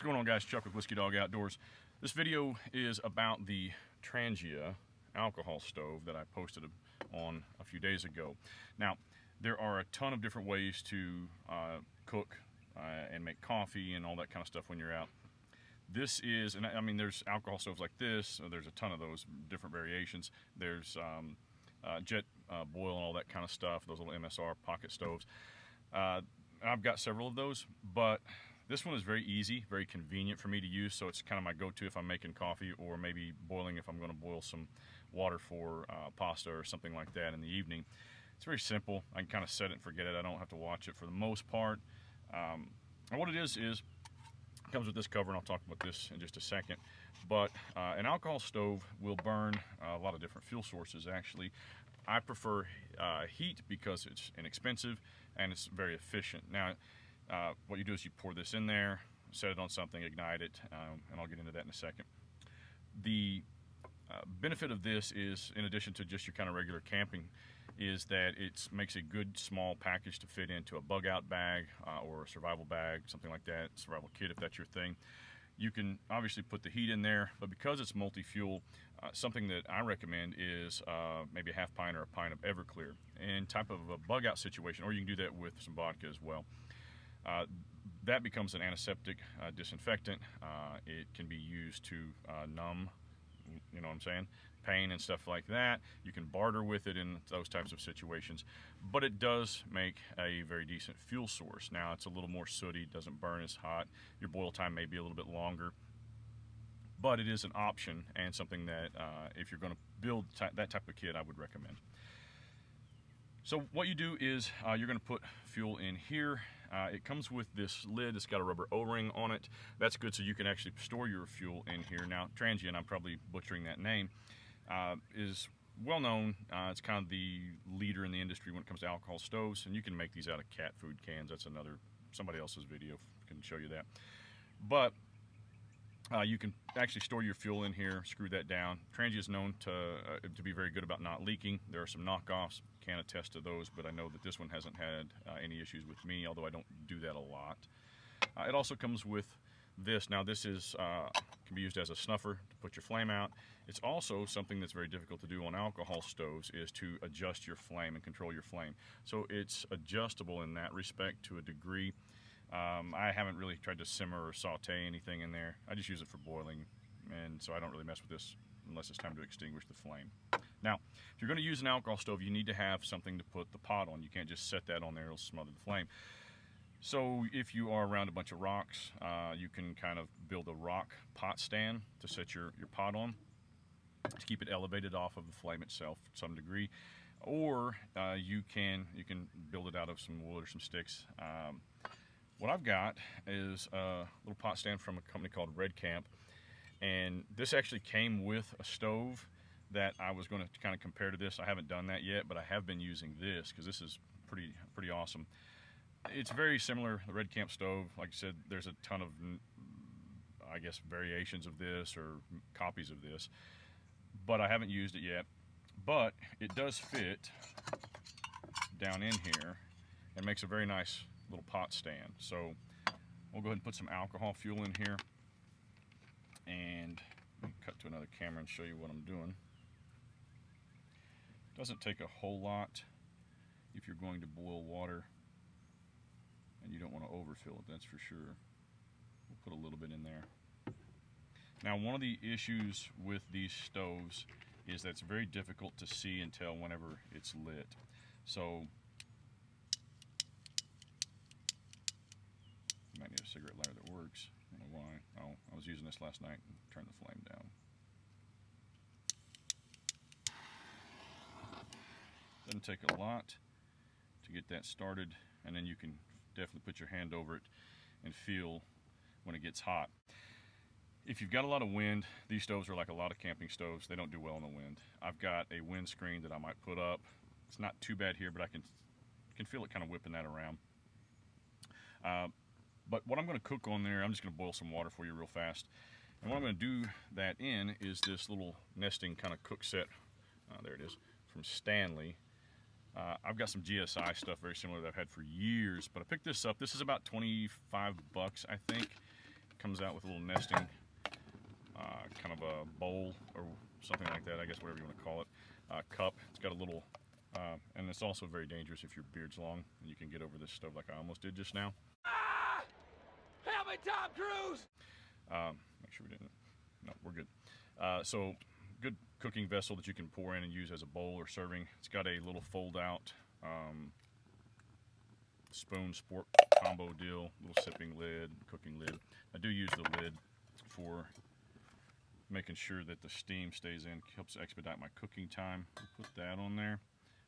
What's going on, guys? Chuck with Whiskey Dog Outdoors. This video is about the Trangia alcohol stove that I posted on a few days ago. Now, there are a ton of different ways to cook and make coffee and all that kind of stuff when you're out. This is, and I mean, there's alcohol stoves like this. There's a ton of those different variations. There's jet boil and all that kind of stuff, those little MSR pocket stoves. I've got several of those, but this one is very easy, very convenient for me to use, so it's kind of my go-to if I'm making coffee or maybe boiling if I'm going to boil some water for pasta or something like that in the evening. It's very simple. I can kind of set it and forget it. I don't have to watch it for the most part. And what it is it comes with this cover, and I'll talk about this in just a second. But an alcohol stove will burn a lot of different fuel sources, actually. I prefer HEET because it's inexpensive and it's very efficient. Now, what you do is you pour this in there, set it on something, ignite it, and I'll get into that in a second. The benefit of this is, in addition to just your kind of regular camping, is that it makes a good small package to fit into a bug out bag or a survival bag, something like that, survival kit if that's your thing. You can obviously put the heat in there, but because it's multi-fuel, something that I recommend is maybe a half pint or a pint of Everclear in type of a bug out situation, or you can do that with some vodka as well. That becomes an antiseptic disinfectant. It can be used to numb, you know what I'm saying, pain and stuff like that. You can barter with it in those types of situations, but it does make a very decent fuel source. Now, it's a little more sooty, doesn't burn as hot. Your boil time may be a little bit longer, but it is an option and something that if you're going to build that type of kit, I would recommend. So what you do is you're going to put fuel in here. It comes with this lid. It's got a rubber O-ring on it. That's good so you can actually store your fuel in here. Now, Trangia, and I'm probably butchering that name, is well known. It's kind of the leader in the industry when it comes to alcohol stoves, and you can make these out of cat food cans. That's somebody else's video can show you that. But you can actually store your fuel in here, screw that down. Trangia is known to be very good about not leaking. There are some knockoffs, can't attest to those, but I know that this one hasn't had any issues with me, although I don't do that a lot. It also comes with this. Now, this is can be used as a snuffer to put your flame out. It's also something that's very difficult to do on alcohol stoves, is to adjust your flame and control your flame. So it's adjustable in that respect to a degree. I haven't really tried to simmer or saute anything in there. I just use it for boiling, and so I don't really mess with this unless it's time to extinguish the flame. Now, if you're going to use an alcohol stove, you need to have something to put the pot on. You can't just set that on there, it'll smother the flame. So if you are around a bunch of rocks, you can kind of build a rock pot stand to set your pot on, to keep it elevated off of the flame itself to some degree. Or you can build it out of some wood or some sticks. What I've got is a little pot stand from a company called RedCamp, and this actually came with a stove that I was going to kind of compare to this. I haven't done that yet, but I have been using this because this is pretty awesome. It's very similar, the RedCamp stove. Like I said, there's a ton of, I guess, variations of this or copies of this, but I haven't used it yet. But it does fit down in here and makes a very nice little pot stand. So we'll go ahead and put some alcohol fuel in here, and cut to another camera and show you what I'm doing. Doesn't take a whole lot if you're going to boil water, and you don't want to overfill it, that's for sure. We'll put a little bit in there. Now, one of the issues with these stoves is that it's very difficult to see and tell whenever it's lit. So you might need a cigarette lighter that works. I don't know why. Oh, I was using this last night and turned the flame down. Doesn't take a lot to get that started, and then you can definitely put your hand over it and feel when it gets hot. If you've got a lot of wind, these stoves are like a lot of camping stoves. They don't do well in the wind. I've got a windscreen that I might put up. It's not too bad here, but I can feel it kind of whipping that around. But what I'm going to cook on there, I'm just going to boil some water for you real fast. And what I'm going to do that in is this little nesting kind of cook set. There it is, from Stanley. I've got some GSI stuff very similar that I've had for years, but I picked this up. This is about 25 bucks, I think. comes out with a little nesting kind of a bowl or something like that, I guess, whatever you want to call it, cup. It's got a little, and it's also very dangerous if your beard's long and you can get over this stove like I almost did just now. Ah! Help me, Tom Cruise! Make sure we didn't, no, we're good. So good cooking vessel that you can pour in and use as a bowl or serving. It's got a little fold out spoon spork combo deal, little sipping lid, cooking lid. I do use the lid for making sure that the steam stays in, helps expedite my cooking time. We'll put that on there.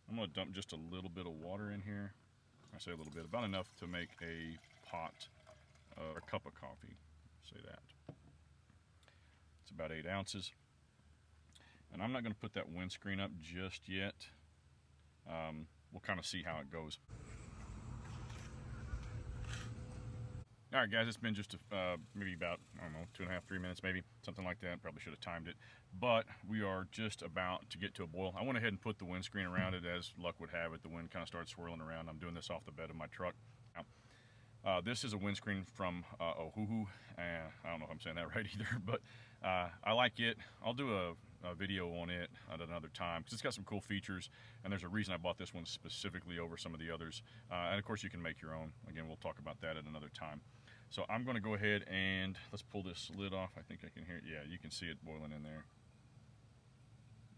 I'm going to dump just a little bit of water in here. I say a little bit, about enough to make a pot or a cup of coffee. Say that. It's about 8 ounces. And I'm not going to put that windscreen up just yet. We'll kind of see how it goes. All right, guys, it's been just maybe about, I don't know, 2.5, 3 minutes maybe, something like that. Probably should have timed it. But we are just about to get to a boil. I went ahead and put the windscreen around it. As luck would have it, the wind kind of started swirling around. I'm doing this off the bed of my truck. Now, this is a windscreen from Ohuhu. I don't know if I'm saying that right either, but I like it. I'll do a video on it at another time because it's got some cool features, and there's a reason I bought this one specifically over some of the others. And of course, you can make your own. Again, we'll talk about that at another time. So I'm going to go ahead and let's pull this lid off. I think I can hear it. Yeah, you can see it boiling in there.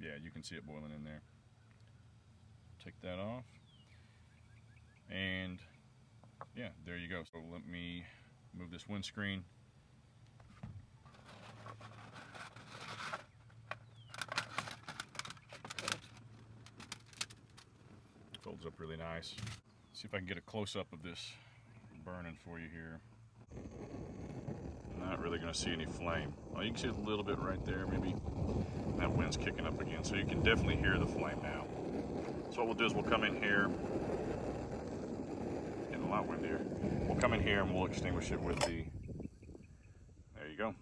Yeah, you can see it boiling in there. Take that off. And yeah, there you go. So let me move this windscreen. Folds up really nice. See if I can get a close-up of this burning for you here. Not really going to see any flame. Well, you can see a little bit right there, maybe. That wind's kicking up again, so you can definitely hear the flame now. So what we'll do is we'll come in here. Getting a lot windier. We'll come in here and we'll extinguish it with the. There you go.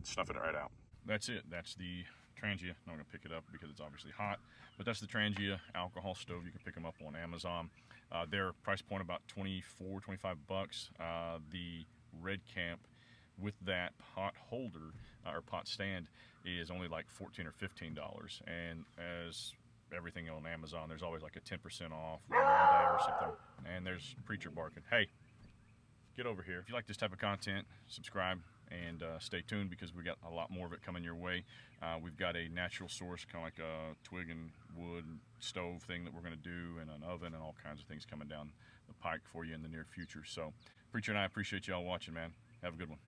Snuff it right out. That's it. That's the Trangia. I'm not going to pick it up because it's obviously hot, but that's the Trangia alcohol stove. You can pick them up on Amazon. Their price point about 24, 25 bucks. The RedCamp with that pot holder or pot stand is only like $14 or $15. And as everything on Amazon, there's always like a 10% off one day or something. And there's Preacher barking, hey, get over here. If you like this type of content, subscribe and stay tuned because we got a lot more of it coming your way. We've got a natural source, kind of like a twig and wood stove thing that we're going to do, and an oven and all kinds of things coming down the pike for you in the near future. So Preacher and I appreciate y'all watching, man. Have a good one.